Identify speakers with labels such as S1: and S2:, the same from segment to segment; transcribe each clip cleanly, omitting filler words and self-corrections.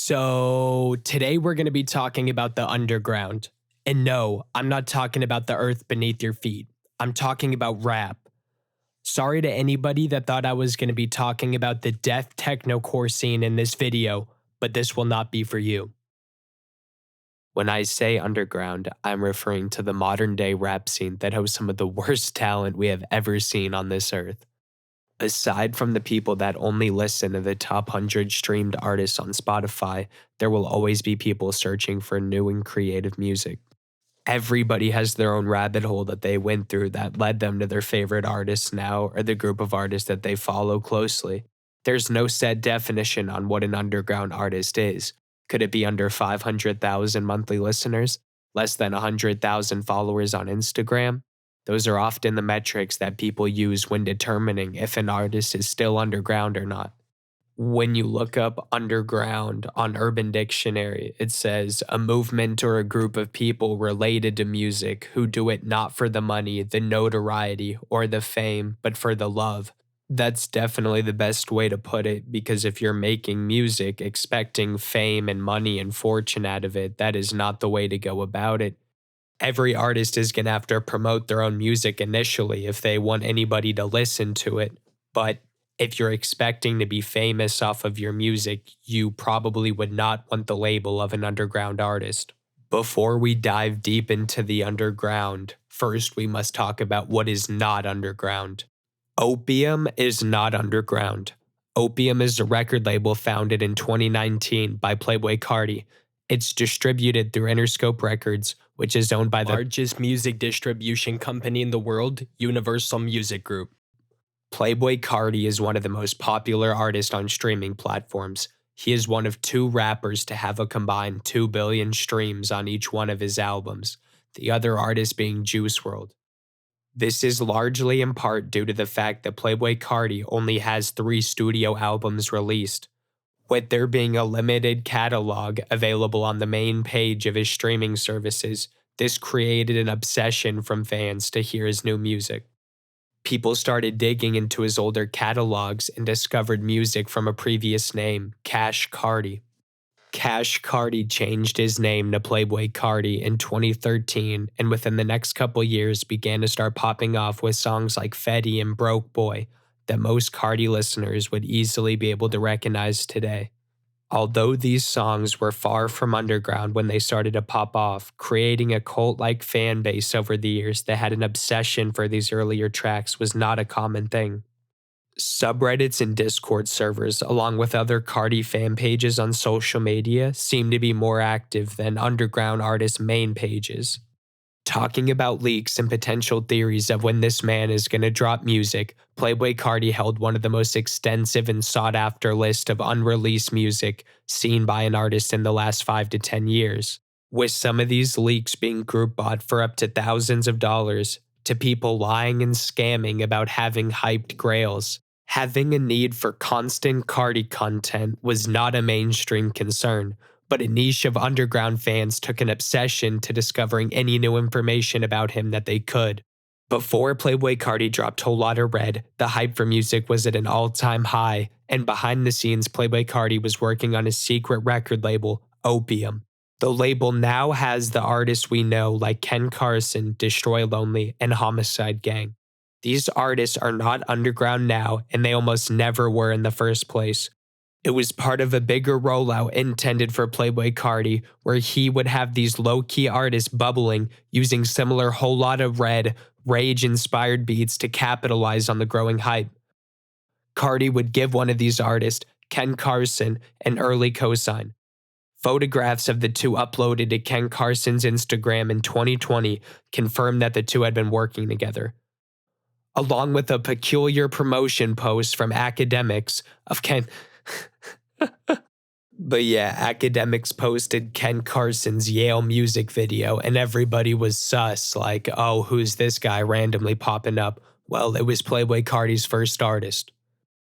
S1: So, today we're going to be talking about the underground. And no, I'm not talking about the earth beneath your feet. I'm talking about rap. Sorry to anybody that thought I was going to be talking about the death technocore scene in this video, but this will not be for you. When I say underground, I'm referring to the modern day rap scene that hosts some of the worst talent we have ever seen on this earth. Aside from the people that only listen to the top 100 streamed artists on Spotify, there will always be people searching for new and creative music. Everybody has their own rabbit hole that they went through that led them to their favorite artists now or the group of artists that they follow closely. There's no set definition on what an underground artist is. Could it be under 500,000 monthly listeners? Less than 100,000 followers on Instagram? Those are often the metrics that people use when determining if an artist is still underground or not. When you look up underground on Urban Dictionary, it says a movement or a group of people related to music who do it not for the money, the notoriety, or the fame, but for the love. That's definitely the best way to put it, because if you're making music expecting fame and money and fortune out of it, that is not the way to go about it. Every artist is going to have to promote their own music initially if they want anybody to listen to it. But if you're expecting to be famous off of your music, you probably would not want the label of an underground artist. Before we dive deep into the underground, first we must talk about what is not underground. Opium is not underground. Opium is a record label founded in 2019 by Playboi Carti. It's distributed through Interscope Records, which is owned by the largest music distribution company in the world, Universal Music Group. Playboi Carti is one of the most popular artists on streaming platforms. He is one of 2 rappers to have a combined 2 billion streams on each one of his albums, the other artist being Juice WRLD. This is largely in part due to the fact that Playboi Carti only has 3 studio albums released, with there being a limited catalog available on the main page of his streaming services. This created an obsession from fans to hear his new music. People started digging into his older catalogs and discovered music from a previous name, Cash Carti. Cash Carti changed his name to Playboi Carti in 2013, and within the next couple years began to start popping off with songs like Fetty and Broke Boy that most Carti listeners would easily be able to recognize today. Although these songs were far from underground when they started to pop off, creating a cult-like fan base over the years that had an obsession for these earlier tracks was not a common thing. Subreddits and Discord servers, along with other Carti fan pages on social media, seem to be more active than underground artists' main pages. Talking about leaks and potential theories of when this man is going to drop music, Playboi Carti held one of the most extensive and sought-after lists of unreleased music seen by an artist in the last 5 to 10 years, with some of these leaks being group bought for up to thousands of dollars, to people lying and scamming about having hyped grails. Having a need for constant Carti content was not a mainstream concern, but a niche of underground fans took an obsession to discovering any new information about him that they could. Before Playboi Carti dropped Whole Lotta Red, the hype for music was at an all-time high, and behind the scenes, Playboi Carti was working on his secret record label, Opium. The label now has the artists we know like Ken Carson, Destroy Lonely, and Homicide Gang. These artists are not underground now, and they almost never were in the first place. It was part of a bigger rollout intended for Playboi Carti, where he would have these low-key artists bubbling, using similar Whole Lotta Red, rage-inspired beats to capitalize on the growing hype. Carti would give one of these artists, Ken Carson, an early cosign. Photographs of the two uploaded to Ken Carson's Instagram in 2020 confirmed that the two had been working together, along with a peculiar promotion post from academics of Ken. But yeah, academics posted Ken Carson's Yale music video, and everybody was sus, like, oh, who's this guy randomly popping up? Well, it was Playboi Carti's first artist.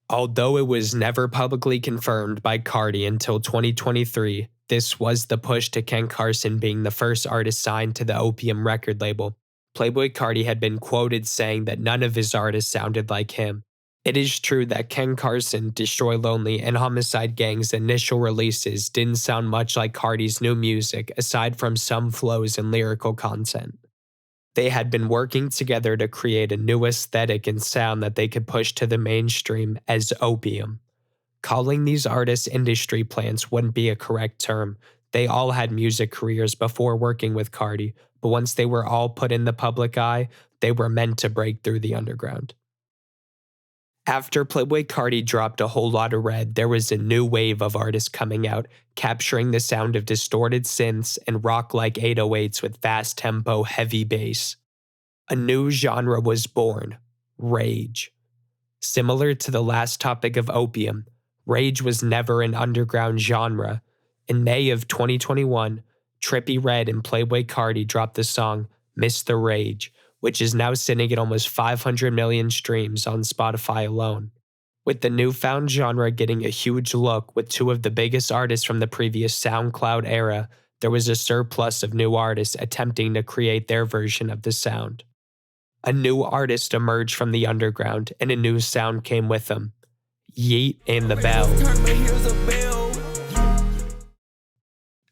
S1: Although it was never publicly confirmed by Carti until 2023, this was the push to Ken Carson being the first artist signed to the Opium record label. Playboi Carti had been quoted saying that none of his artists sounded like him. It is true that Ken Carson, Destroy Lonely, and Homicide Gang's initial releases didn't sound much like Carti's new music aside from some flows and lyrical content. They had been working together to create a new aesthetic and sound that they could push to the mainstream as Opium. Calling these artists industry plants wouldn't be a correct term. They all had music careers before working with Carti, but once they were all put in the public eye, they were meant to break through the underground. After Playboi Carti dropped A Whole Lotta Red, there was a new wave of artists coming out, capturing the sound of distorted synths and rock-like 808s with fast-tempo, heavy bass. A new genre was born: rage. Similar to the last topic of Opium, rage was never an underground genre. In May of 2021, Trippie Redd and Playboi Carti dropped the song Mr. Rage, which is now sitting at almost 500 million streams on Spotify alone. With the newfound genre getting a huge look with two of the biggest artists from the previous SoundCloud era, there was a surplus of new artists attempting to create their version of the sound. A new artist emerged from the underground, and a new sound came with them: Yeat and the Bell.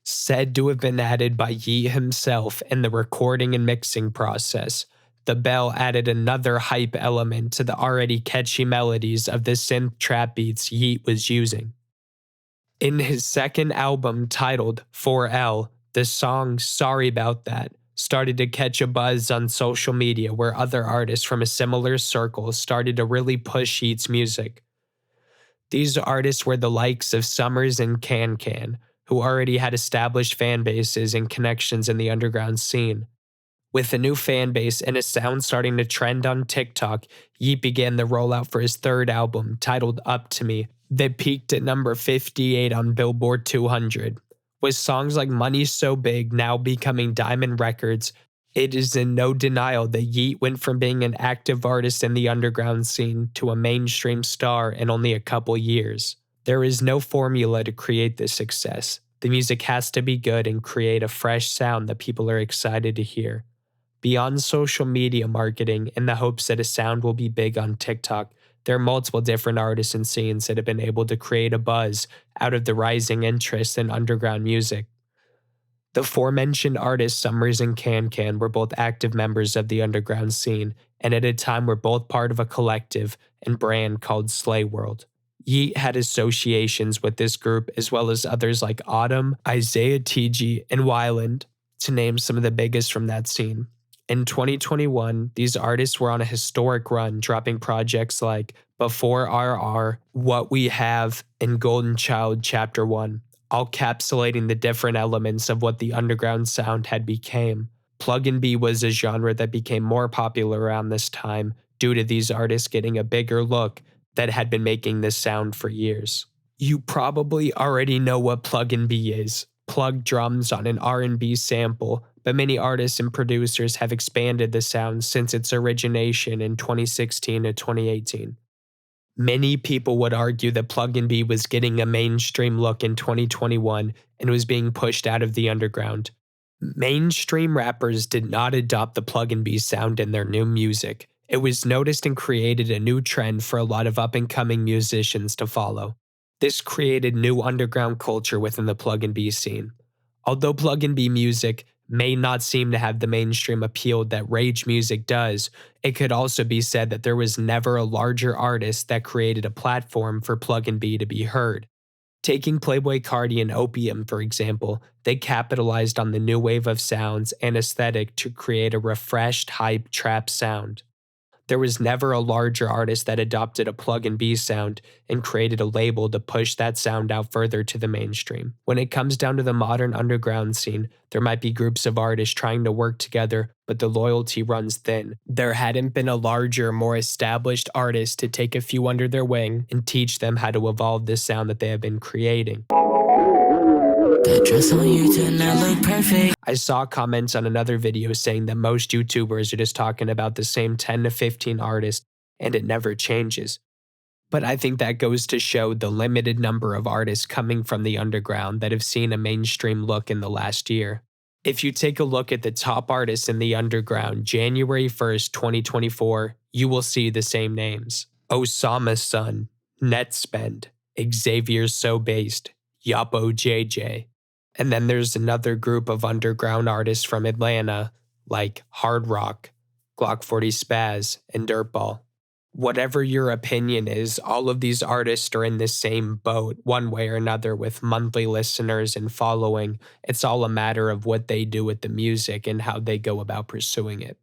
S1: Said to have been added by Yeat himself in the recording and mixing process, the Bell added another hype element to the already catchy melodies of the synth trap beats Yeat was using. In his second album titled 4L, the song Sorry About That started to catch a buzz on social media where other artists from a similar circle started to really push Yeat's music. These artists were the likes of Summers and Can, who already had established fan bases and connections in the underground scene. With a new fan base and a sound starting to trend on TikTok, Yeat began the rollout for his third album, titled Up To Me, that peaked at number 58 on Billboard 200. With songs like Money's So Big now becoming diamond records, it is in no denial that Yeat went from being an active artist in the underground scene to a mainstream star in only a couple years. There is no formula to create this success. The music has to be good and create a fresh sound that people are excited to hear. Beyond social media marketing in the hopes that a sound will be big on TikTok, there are multiple different artists and scenes that have been able to create a buzz out of the rising interest in underground music. The aforementioned artists Summers and Can were both active members of the underground scene, and at a time were both part of a collective and brand called Slay World. Yeat had associations with this group as well as others like Autumn, Isaiah TG, and Wyland, to name some of the biggest from that scene. In 2021, these artists were on a historic run, dropping projects like Before RR, What We Have, and Golden Child Chapter 1, all encapsulating the different elements of what the underground sound had become. Pluggnb was a genre that became more popular around this time due to these artists getting a bigger look that had been making this sound for years. You probably already know what Pluggnb is: plug drums on an R&B sample, but many artists and producers have expanded the sound since its origination in 2016 to 2018. Many people would argue that Pluggnb was getting a mainstream look in 2021 and was being pushed out of the underground. Mainstream rappers did not adopt the Pluggnb sound in their new music. It was noticed and created a new trend for a lot of up-and-coming musicians to follow. This created new underground culture within the Pluggnb scene. Although Pluggnb music may not seem to have the mainstream appeal that rage music does, it could also be said that there was never a larger artist that created a platform for Pluggnb to be heard. Taking Playboi Carti and Opium, for example, they capitalized on the new wave of sounds and aesthetic to create a refreshed, hype trap sound. There was never a larger artist that adopted a Pluggnb sound and created a label to push that sound out further to the mainstream. When it comes down to the modern underground scene, there might be groups of artists trying to work together, but the loyalty runs thin. There hadn't been a larger, more established artist to take a few under their wing and teach them how to evolve this sound that they have been creating. That dress on you tonight look perfect. I saw comments on another video saying that most YouTubers are just talking about the same 10 to 15 artists and it never changes. But I think that goes to show the limited number of artists coming from the underground that have seen a mainstream look in the last year. If you take a look at the top artists in the underground January 1st, 2024, you will see the same names: Osama's Son, Netspend, Xavier's So Based, Yupo JJ. And then there's another group of underground artists from Atlanta, like Hard Rock, Glock 40 Spaz, and Dirtball. Whatever your opinion is, all of these artists are in the same boat, one way or another, with monthly listeners and following. It's all a matter of what they do with the music and how they go about pursuing it.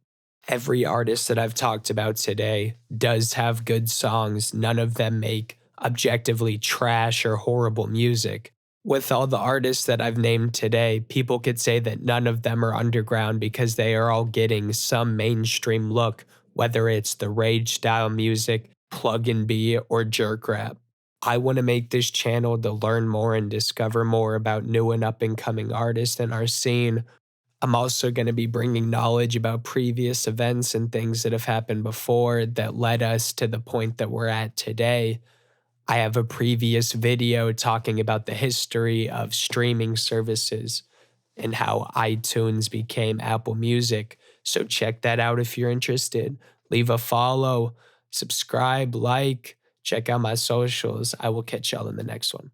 S1: Every artist that I've talked about today does have good songs. None of them make objectively trash or horrible music. With all the artists that I've named today, people could say that none of them are underground because they are all getting some mainstream look, whether it's the rage style music, Pluggnb, or jerk rap. I want to make this channel to learn more and discover more about new and up and coming artists in our scene. I'm also going to be bringing knowledge about previous events and things that have happened before that led us to the point that we're at today. I have a previous video talking about the history of streaming services and how iTunes became Apple Music. So check that out if you're interested. Leave a follow, subscribe, like, check out my socials. I will catch y'all in the next one.